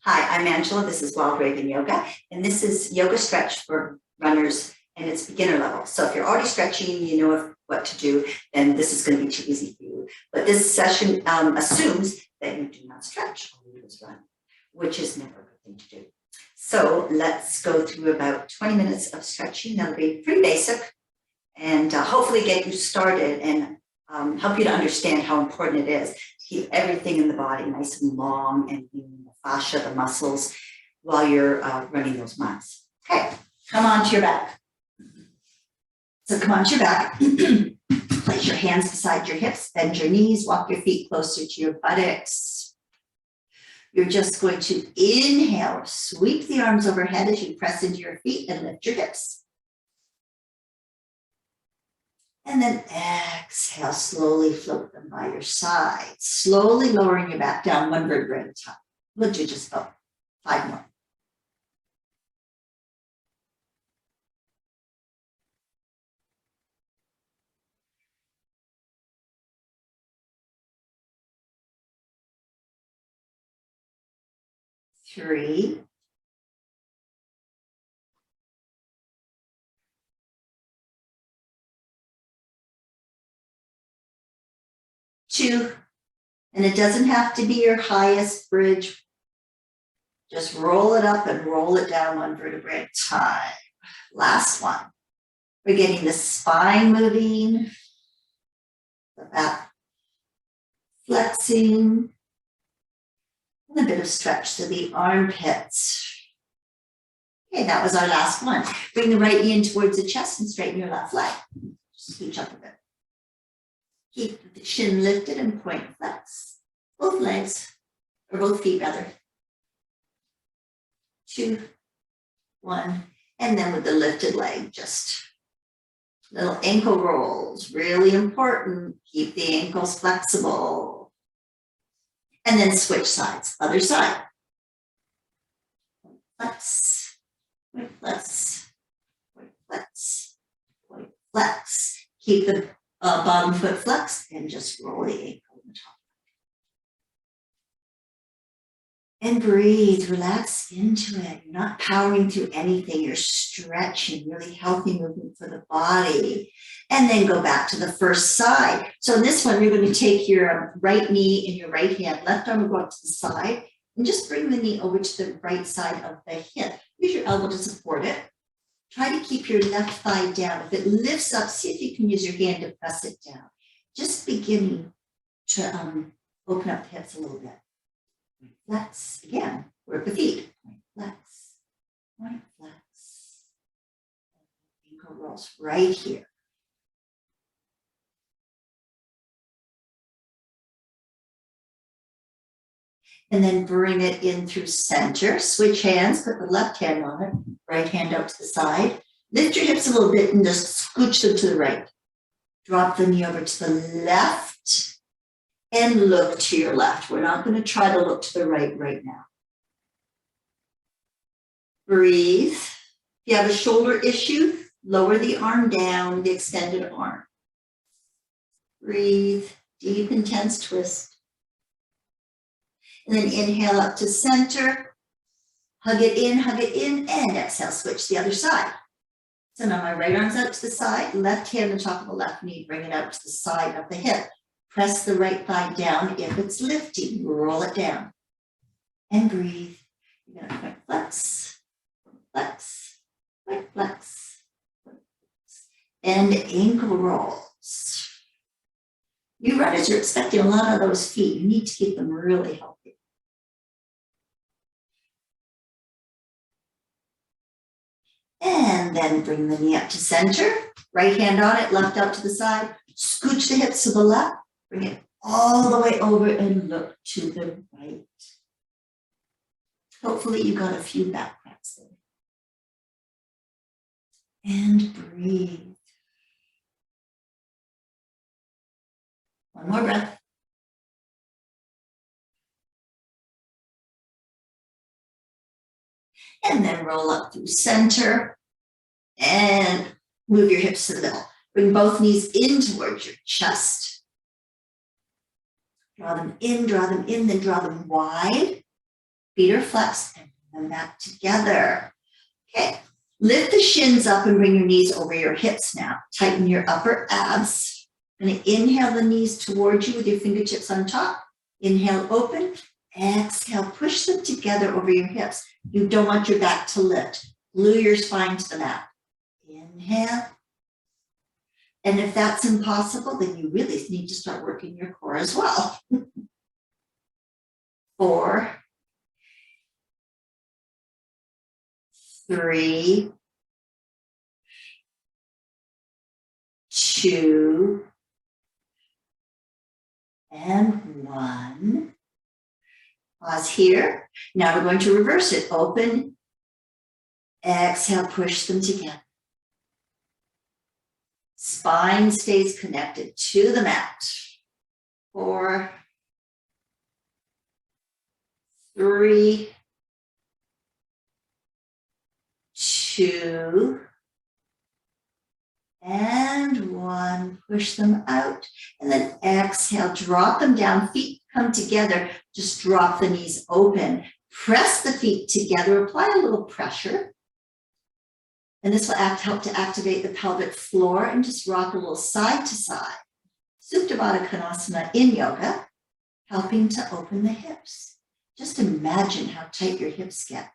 Hi, I'm Angela. This is Wild Raven Yoga, and this is yoga stretch for runners, and it's beginner level. So if you're already stretching, you know what to do, then this is going to be too easy for you. But this session assumes that you do not stretch, all you do is run, which is never a good thing to do. So let's go through about 20 minutes of stretching. That'll be pretty basic, and hopefully get you started and help you to understand how important it is to keep everything in the body nice and long and the fascia, the muscles, while you're running those miles. Okay, come onto your back. So come onto your back. Place your hands beside your hips, bend your knees, walk your feet closer to your buttocks. You're just going to inhale, sweep the arms overhead as you press into your feet and lift your hips. And then exhale, slowly float them by your side, slowly lowering your back down one vertebra at a time. We'll do just about 5 more. Three. 2. And it doesn't have to be your highest bridge. Just roll it up and roll it down one vertebra at a time. Last one. We're getting the spine moving, the back flexing, and a bit of stretch to the armpits. Okay, that was our last one. Bring the right knee in towards the chest and straighten your left leg. Just scooch up a bit. Keep the chin lifted and point flex. Both legs, or both feet rather. 2, 1, and then with the lifted leg, just little ankle rolls, really important. Keep the ankles flexible. And then switch sides, other side. Flex, point flex, point flex, point flex. Keep the bottom foot flexed and just roll the ankle on the top. And breathe, relax into it. You're not powering through anything. You're stretching, really healthy movement for the body. And then go back to the first side. So in this one, you're going to take your right knee in your right hand, left arm will go up to the side, and just bring the knee over to the right side of the hip. Use your elbow to support it. Try to keep your left thigh down. If it lifts up, see if you can use your hand to press it down. Just beginning to open up the hips a little bit. Flex, again, work the feet. Point flex, point flex. Ankle rolls right here. And then bring it in through center. Switch hands, put the left hand on it, right hand out to the side. Lift your hips a little bit and just scooch them to the right. Drop the knee over to the left and look to your left. We're not going to try to look to the right now. Breathe. If you have a shoulder issue, lower the arm down, the extended arm. Breathe, deep, intense twist. And then inhale up to center, hug it in, and exhale, switch the other side. So now my right arm's out to the side, left hand on top of the left knee, bring it out to the side of the hip. Press the right thigh down if it's lifting, roll it down. And breathe. You're gonna point flex, flex, point flex, point flex. And ankle rolls. You runners are expecting a lot of those feet. You need to keep them really healthy. And then bring the knee up to center, right hand on it, left out to the side, scooch the hips to the left, bring it all the way over and look to the right. Hopefully you got a few back cracks there. And breathe. One more breath. And then roll up through center and move your hips to the middle. Bring both knees in towards your chest. Draw them in, then draw them wide. Feet are flexed and bring them back together. Okay, lift the shins up and bring your knees over your hips now. Tighten your upper abs. I'm going to inhale the knees towards you with your fingertips on top. Inhale, open. Exhale, push them together over your hips. You don't want your back to lift. Glue your spine to the mat. Inhale. And if that's impossible, then you really need to start working your core as well. 4, 3, 2, and 1. Pause here. Now we're going to reverse it. Open. Exhale, push them together. Spine stays connected to the mat. 4, 3, 2, and 1. Push them out. And then exhale, drop them down. Feet come together. Just drop the knees open. Press the feet together. Apply a little pressure. And this will help to activate the pelvic floor and just rock a little side to side. Supta Baddha Konasana in yoga, helping to open the hips. Just imagine how tight your hips get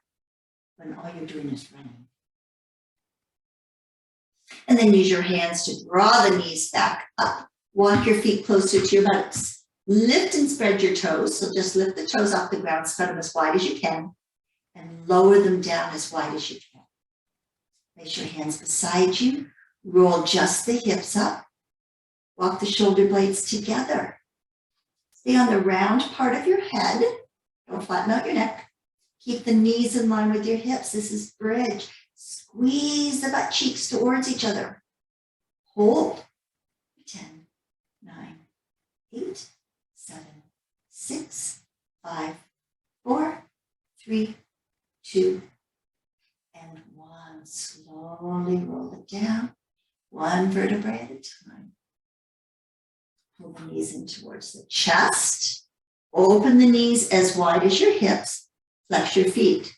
when all you're doing is running. And then use your hands to draw the knees back up. Walk your feet closer to your buttocks. Lift and spread your toes. So just lift the toes off the ground, spread them as wide as you can, and lower them down as wide as you can. Place your hands beside you. Roll just the hips up. Walk the shoulder blades together. Stay on the round part of your head. Don't flatten out your neck. Keep the knees in line with your hips. This is bridge. Squeeze the butt cheeks towards each other. Hold. 10, 9, 8, 7, 6, 5, 4, 3, 2, and 1. Slowly roll it down, one vertebrae at a time. Pull the knees in towards the chest. Open the knees as wide as your hips. Flex your feet.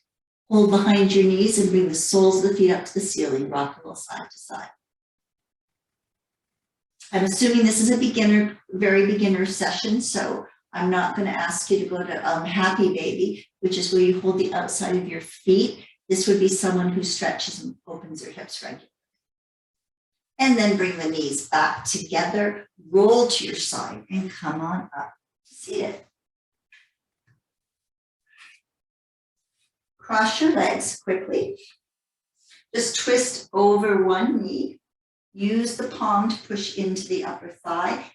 Hold behind your knees and bring the soles of the feet up to the ceiling. Rock a little side to side. I'm assuming this is a very beginner session, so I'm not going to ask you to go to Happy Baby, which is where you hold the outside of your feet. This would be someone who stretches and opens their hips regularly. And then bring the knees back together, roll to your side, and come on up. Seated. Cross your legs quickly. Just twist over one knee. Use the palm to push into the upper thigh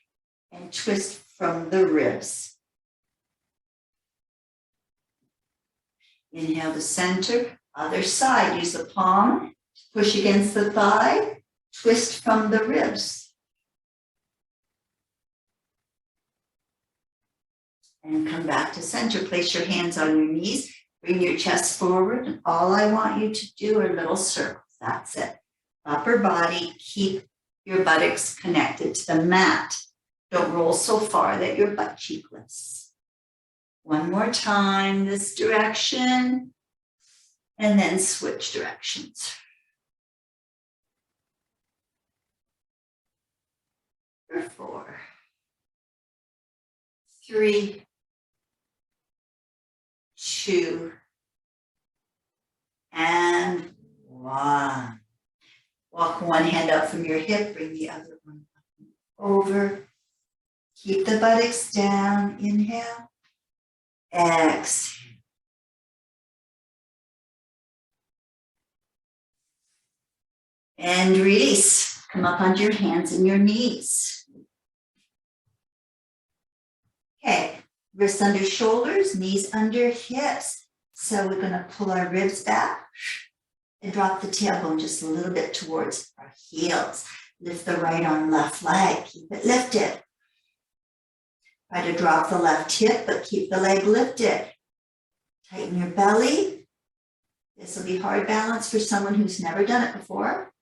and twist from the ribs. Inhale to center. Other side, use the palm to push against the thigh, twist from the ribs. And come back to center. Place your hands on your knees, bring your chest forward, and all I want you to do are little circles. That's it. Upper body, keep your buttocks connected to the mat. Don't roll so far that your butt cheek lifts. One more time, this direction. And then switch directions. For 4, 3, 2, and 1. Walk one hand up from your hip, bring the other one over. Keep the buttocks down. Inhale. Exhale. And release. Come up onto your hands and your knees. Okay, wrists under shoulders, knees under hips. So we're going to pull our ribs back and drop the tailbone just a little bit towards our heels. Lift the right arm, left leg. Keep it lifted. Try to drop the left hip, but keep the leg lifted. Tighten your belly. This will be hard balance for someone who's never done it before.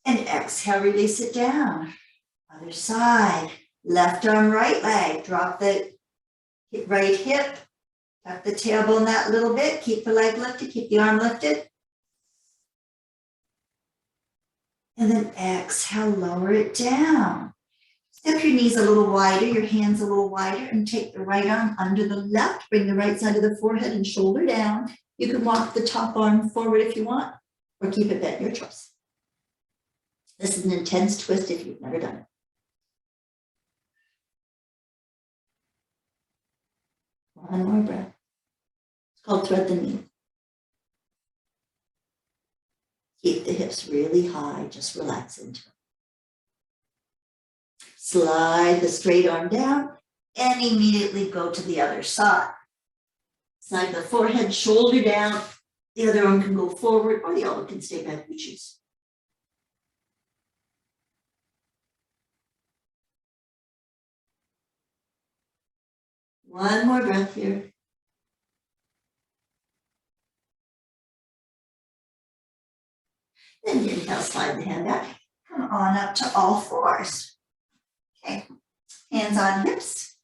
And exhale, release it down. Other side. Left arm, right leg. Drop the right hip. Tuck the tailbone that little bit, keep the leg lifted, keep the arm lifted. And then exhale, lower it down. Step your knees a little wider, your hands a little wider, and take the right arm under the left. Bring the right side of the forehead and shoulder down. You can walk the top arm forward if you want, or keep it bent, your choice. This is an intense twist if you've never done it. One more breath. It's called thread the knee. Keep the hips really high, just relax into it. Slide the straight arm down and immediately go to the other side. Slide the forehead, shoulder down. The other arm can go forward or the elbow can stay back, you choose. One more breath here. Then inhale, slide the hand back. Come on up to all fours. Okay, hands on hips.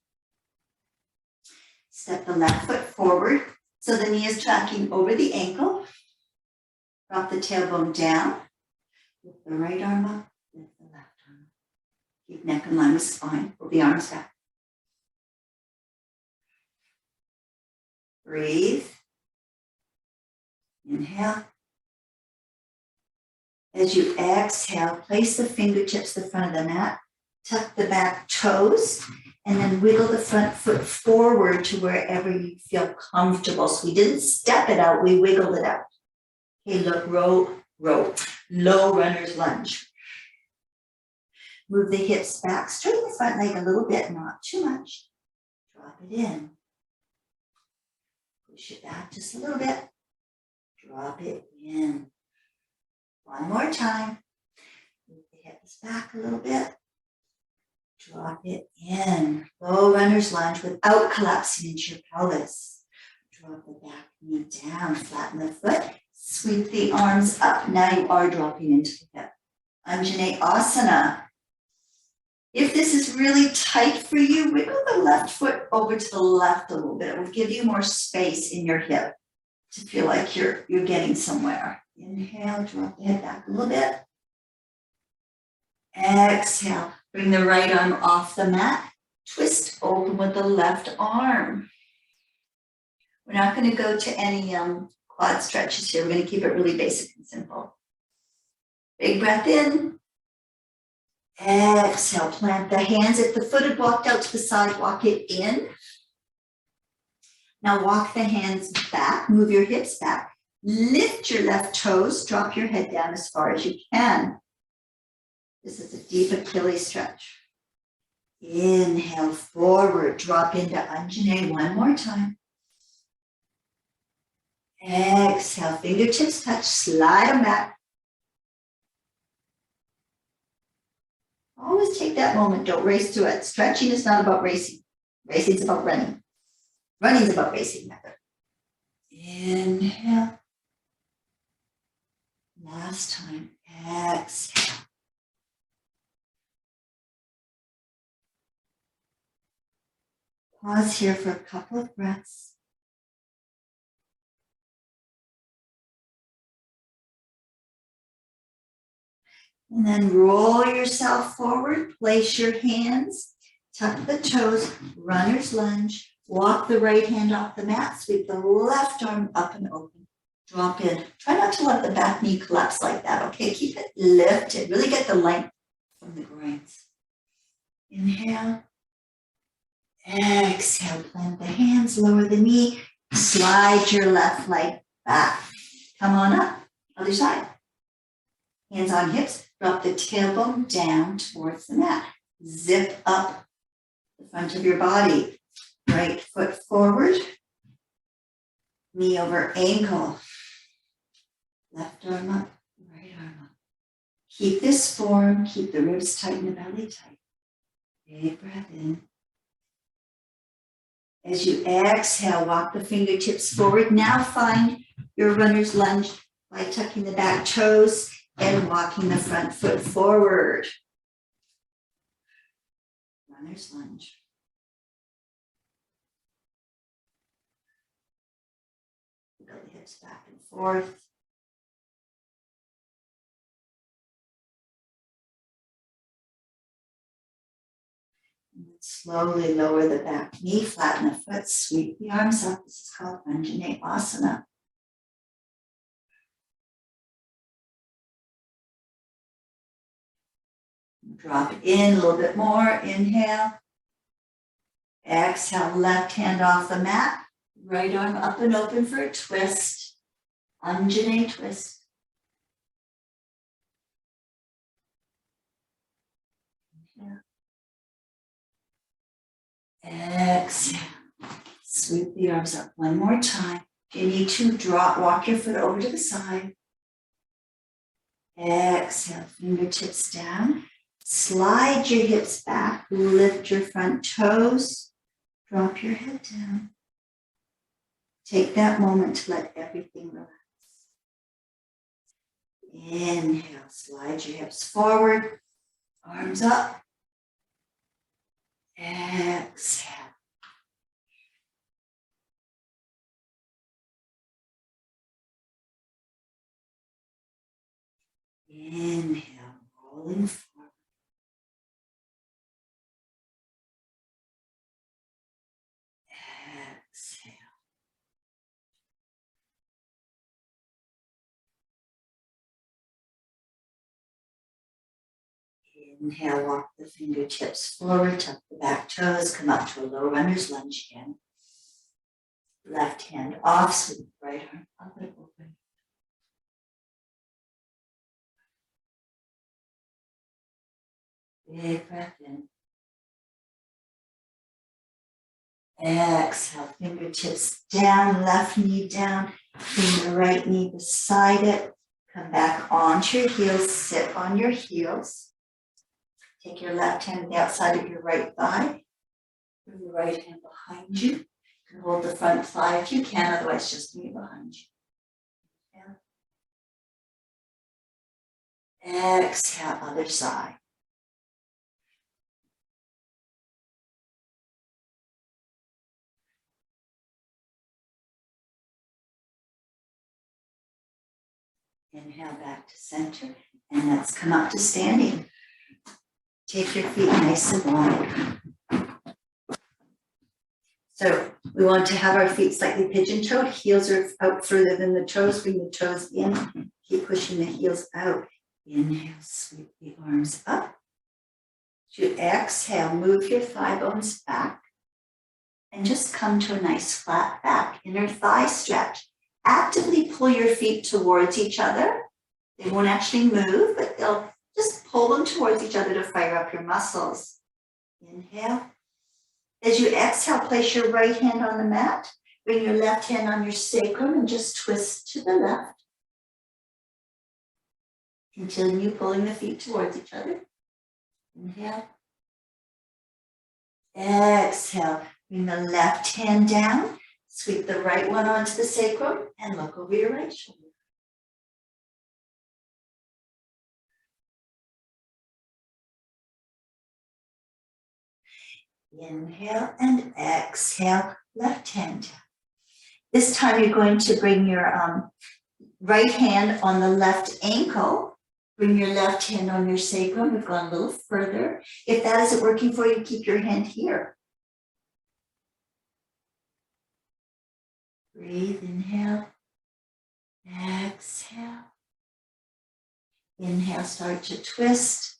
Step the left foot forward so the knee is tracking over the ankle. Drop the tailbone down. Lift the right arm up, lift the left arm up. Keep neck in line with spine. Pull the arms back. Breathe. Inhale. As you exhale, place the fingertips to the front of the mat. Tuck the back toes, and then wiggle the front foot forward to wherever you feel comfortable. So we didn't step it out, we wiggled it out. Okay, look, row, row. Low runner's lunge. Move the hips back, straighten the front leg a little bit, not too much. Drop it in. Push it back just a little bit. Drop it in. One more time. Move the hips back a little bit. Drop it in. Low runner's lunge without collapsing into your pelvis. Drop the back knee down, flatten the foot, sweep the arms up. Now you are dropping into the hip. Anjaneyasana. If this is really tight for you, wiggle the left foot over to the left a little bit. It will give you more space in your hip to feel like you're getting somewhere. Inhale, drop the head back a little bit. Exhale, bring the right arm off the mat. Twist open with the left arm. We're not going to go to any quad stretches here. We're going to keep it really basic and simple. Big breath in. Exhale, plant the hands. If the foot had walked out to the side, walk it in. Now walk the hands back, move your hips back. Lift your left toes, drop your head down as far as you can. This is a deep Achilles stretch. Inhale forward, drop into Anjaney one more time. Exhale, fingertips touch, slide them back. Always take that moment, don't race to it. Stretching is not about racing. Racing is about running. Running is about racing method. Inhale. Last time, exhale. Pause here for a couple of breaths. And then roll yourself forward, place your hands, tuck the toes, runner's lunge, walk the right hand off the mat, sweep the left arm up and open, drop in. Try not to let the back knee collapse like that, okay? Keep it lifted, really get the length from the groins. Inhale. Exhale, plant the hands, lower the knee, slide your left leg back. Come on up, other side. Hands on hips, drop the tailbone down towards the mat. Zip up the front of your body. Right foot forward, knee over ankle. Left arm up, right arm up. Keep this form, keep the ribs tight and the belly tight. Big breath in. As you exhale, walk the fingertips forward. Now find your runner's lunge by tucking the back toes and walking the front foot forward. Runner's lunge. Wiggle the hips back and forth. And slowly lower the back knee, flatten the foot, sweep the arms up. This is called Anjaneyasana. Drop it in a little bit more. Inhale. Exhale, left hand off the mat. Right arm up and open for a twist. Anjaney twist. Inhale. Exhale. Sweep the arms up one more time. If you need to, walk your foot over to the side. Exhale, fingertips down. Slide your hips back. Lift your front toes. Drop your head down. Take that moment to let everything relax. Inhale, slide your hips forward. Arms up. Exhale. Inhale, rolling forward. Exhale. Inhale, walk the fingertips forward, tuck the back toes, come up to a low runner's lunge again. Left hand off, sweep the right arm up and open. Big breath in. Exhale, fingertips down, left knee down, bring the right knee beside it. Come back onto your heels, sit on your heels. Take your left hand to the outside of your right thigh. Bring the right hand behind you. You can hold the front thigh if you can, otherwise just knee behind you. Inhale. Exhale, other side. Inhale back to center, and let's come up to standing. Take your feet nice and wide. So we want to have our feet slightly pigeon-toed. Heels are out further than the toes. Bring the toes in. Keep pushing the heels out. Inhale, sweep the arms up. To exhale, move your thigh bones back. And just come to a nice flat back, inner thigh stretch. Actively pull your feet towards each other. They won't actually move, but they'll just pull them towards each other to fire up your muscles. Inhale. As you exhale, place your right hand on the mat. Bring your left hand on your sacrum and just twist to the left. Continue pulling the feet towards each other. Inhale. Exhale. Bring the left hand down. Sweep the right one onto the sacrum and look over your right shoulder. Inhale and exhale, left hand down. This time you're going to bring your right hand on the left ankle. Bring your left hand on your sacrum. We've gone a little further. If that isn't working for you, keep your hand here. Breathe, inhale, exhale. Inhale, start to twist.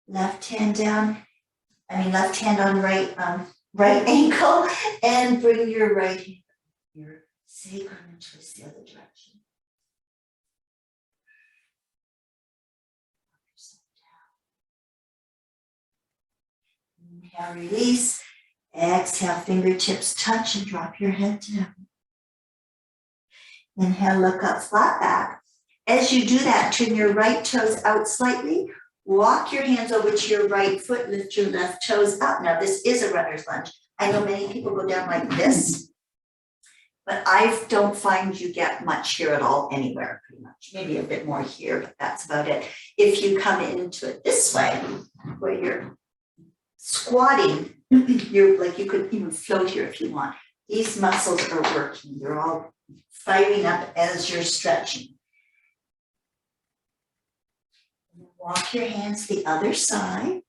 Left hand down. Left hand on right ankle, and bring your right hand on your sacrum and twist the other direction. Inhale, release. Exhale, fingertips touch and drop your head down. Inhale, look up, flat back. As you do that, turn your right toes out slightly. Walk your hands over to your right foot, lift your left toes up. Now, this is a runner's lunge. I know many people go down like this, but I don't find you get much here at all anywhere, pretty much. Maybe a bit more here, but that's about it. If you come into it this way, where you're squatting, you could even float here if you want. These muscles are working. They're all firing up as you're stretching. Walk your hands the other side.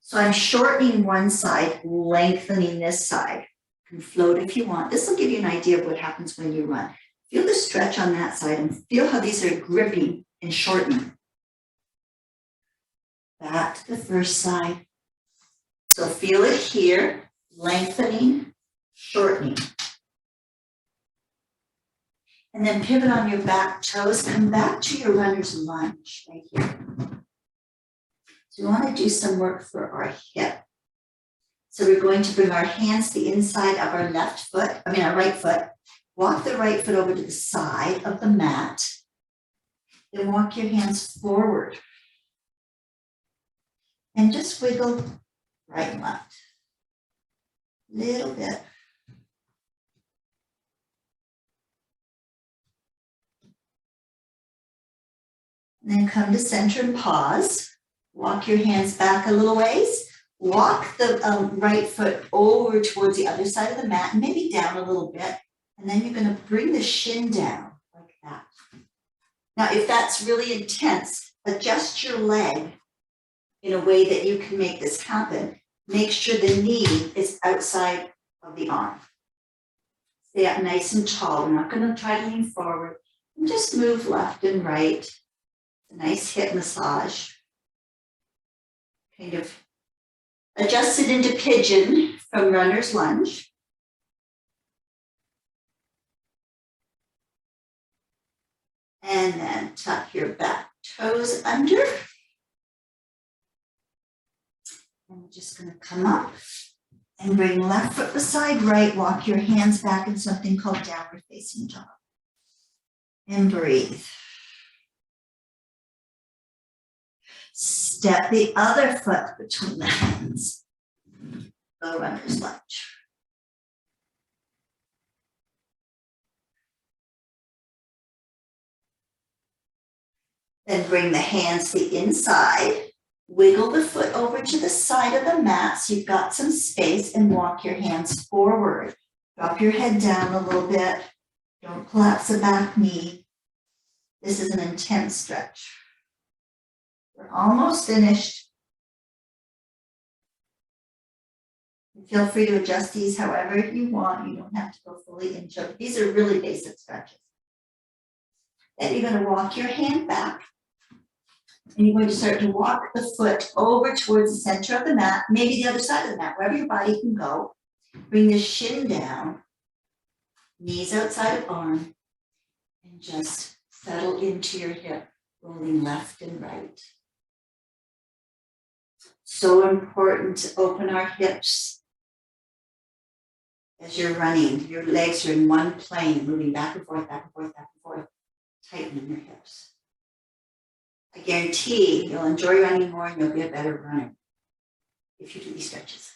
So I'm shortening one side, lengthening this side. You can float if you want. This will give you an idea of what happens when you run. Feel the stretch on that side and feel how these are gripping and shortening. Back to the first side. So feel it here, lengthening, shortening. And then pivot on your back toes, come back to your runner's lunge right here. So we want to do some work for our hip. So we're going to bring our hands to the inside of our our right foot. Walk the right foot over to the side of the mat. Then walk your hands forward. And just wiggle right and left. Little bit. And then come to center and pause. Walk your hands back a little ways. Walk the right foot over towards the other side of the mat and maybe down a little bit. And then you're going to bring the shin down like that. Now, if that's really intense, adjust your leg in a way that you can make this happen. Make sure the knee is outside of the arm. Stay up nice and tall. We're not going to try to lean forward. And just move left and right. A nice hip massage. Kind of adjust it into pigeon from runner's lunge. And then tuck your back toes under. And we're just going to come up and bring left foot beside right. Walk your hands back in something called downward facing dog. And breathe. Step the other foot between the hands. Go runner's lunge. Then bring the hands to the inside. Wiggle the foot over to the side of the mat so you've got some space and walk your hands forward. Drop your head down a little bit. Don't collapse the back knee. This is an intense stretch. We're almost finished. Feel free to adjust these however you want. You don't have to go fully into it. These are really basic stretches. Then you're going to walk your hand back. And you're going to start to walk the foot over towards the center of the mat, maybe the other side of the mat, wherever your body can go. Bring the shin down, knees outside of arm, and just settle into your hip, rolling left and right. So important to open our hips as you're running. Your legs are in one plane, moving back and forth, back and forth, back and forth, tightening your hips. I guarantee you'll enjoy running more and you'll be a better runner if you do these stretches.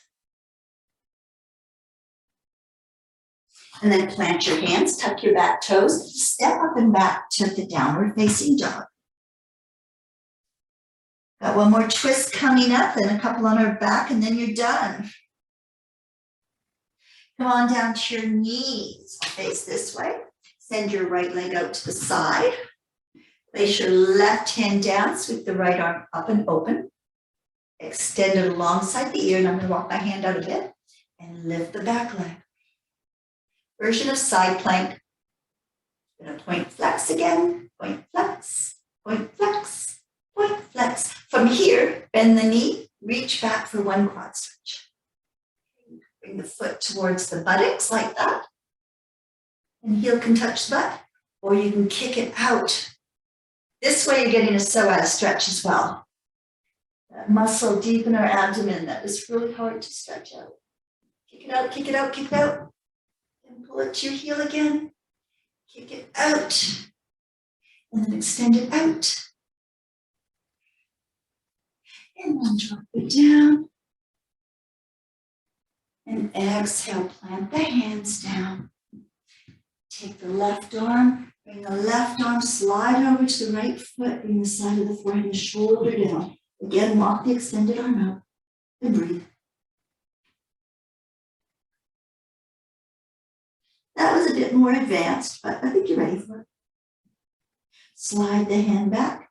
And then plant your hands, tuck your back toes, step up and back to the downward facing dog. Got one more twist coming up and a couple on our back and then you're done. Come on down to your knees, face this way. Send your right leg out to the side. Place your left hand down, sweep the right arm up and open. Extend it alongside the ear, and I'm going to walk my hand out a bit and lift the back leg. Version of side plank. I'm going to point flex again, point flex, point flex, point flex. From here, bend the knee, reach back for one quad stretch. Bring the foot towards the buttocks like that. And heel can touch the butt, or you can kick it out. This way you're getting a psoas stretch as well. That muscle deep in our abdomen that is really hard to stretch out. Kick it out, kick it out, kick it out. And pull it to your heel again. Kick it out. And then extend it out. And then drop it down. And exhale, plant the hands down. Take the left arm, bring the left arm, slide over to the right foot, bring the side of the forehead and shoulder down. Again, walk the extended arm out and breathe. That was a bit more advanced, but I think you're ready for it. Slide the hand back.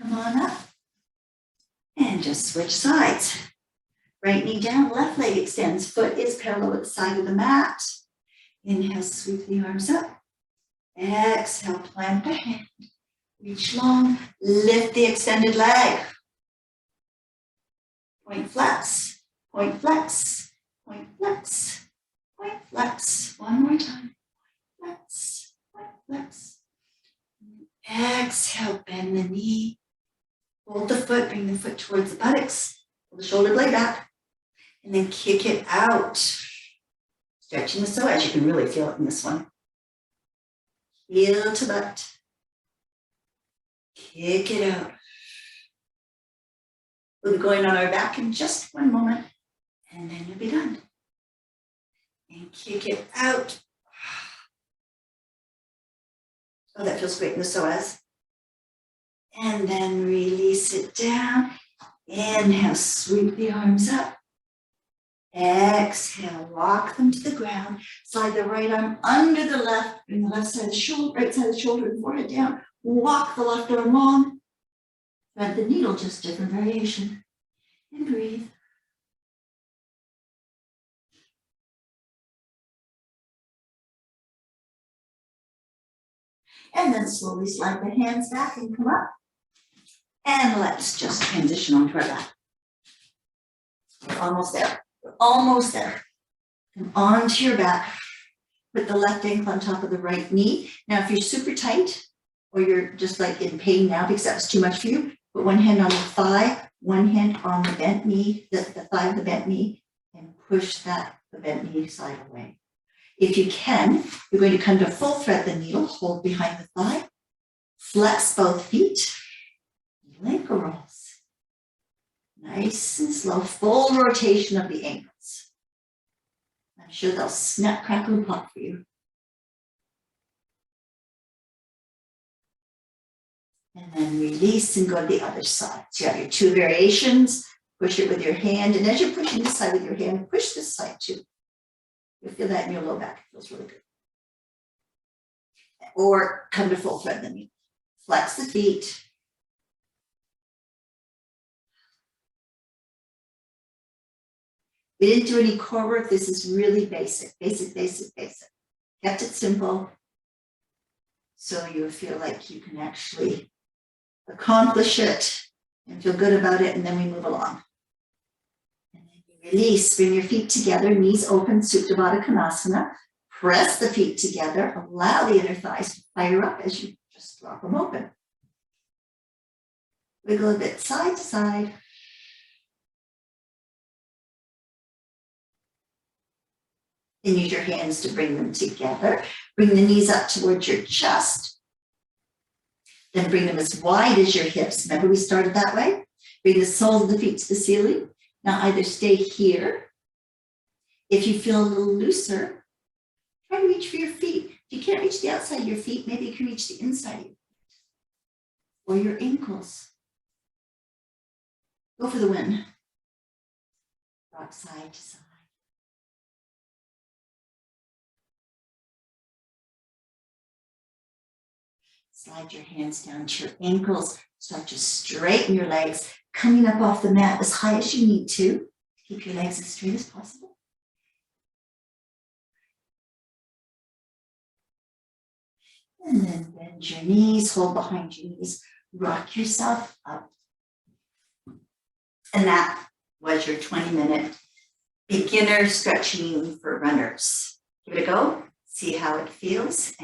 Come on up. And just switch sides. Right knee down, left leg extends. Foot is parallel with the side of the mat. Inhale, sweep the arms up. Exhale, plant the hand. Reach long, lift the extended leg. Point flex, point flex, point flex, point flex. One more time. Flex, point flex. Exhale, bend the knee. Hold the foot, bring the foot towards the buttocks. Pull the shoulder blade back. And then kick it out. Stretching the psoas, you can really feel it in this one. Heel to butt. Kick it out. We'll be going on our back in just one moment, and then you'll be done. And kick it out. Oh, that feels great in the psoas. And then release it down. Inhale, sweep the arms up. Exhale, walk them to the ground. Slide the right arm under the left, bring the left side of the shoulder, right side of the shoulder and forehead down. Walk the left arm long. Thread the needle, just different variation. And breathe. And then slowly slide the hands back and come up. And let's just transition onto our back. We're almost there. We're almost there. Come onto your back. Put the left ankle on top of the right knee. Now, if you're super tight, or you're just like in pain now because that was too much for you, put one hand on the thigh, one hand on the bent knee, the thigh of the bent knee, and push the bent knee side away. If you can, you're going to come to full thread the needle, hold behind the thigh, flex both feet, ankle rolls. Nice and slow, full rotation of the ankles. I'm sure they'll snap, crackle, and pop for you. And then release and go to the other side. So you have your two variations, push it with your hand, and as you're pushing this side with your hand, push this side too. You'll feel that in your low back, it feels really good. Or come to full thread the knee. Flex the feet. We didn't do any core work, this is really basic. Kept it simple, so you feel like you can actually accomplish it and feel good about it, and then we move along. And then you release, bring your feet together, knees open, Supta Baddha Konasana. Press the feet together, allow the inner thighs to fire up as you just drop them open. Wiggle a bit side to side. And use your hands to bring them together. Bring the knees up towards your chest. Then bring them as wide as your hips. Remember we started that way? Bring the soles of the feet to the ceiling. Now either stay here. If you feel a little looser, try to reach for your feet. If you can't reach the outside of your feet, maybe you can reach the inside of your feet. Or your ankles. Go for the win. Rock side to side. Slide your hands down to your ankles. Start to straighten your legs, coming up off the mat as high as you need to. Keep your legs as straight as possible. And then bend your knees, hold behind your knees, rock yourself up. And that was your 20-minute beginner stretching for runners. Give it a go, see how it feels.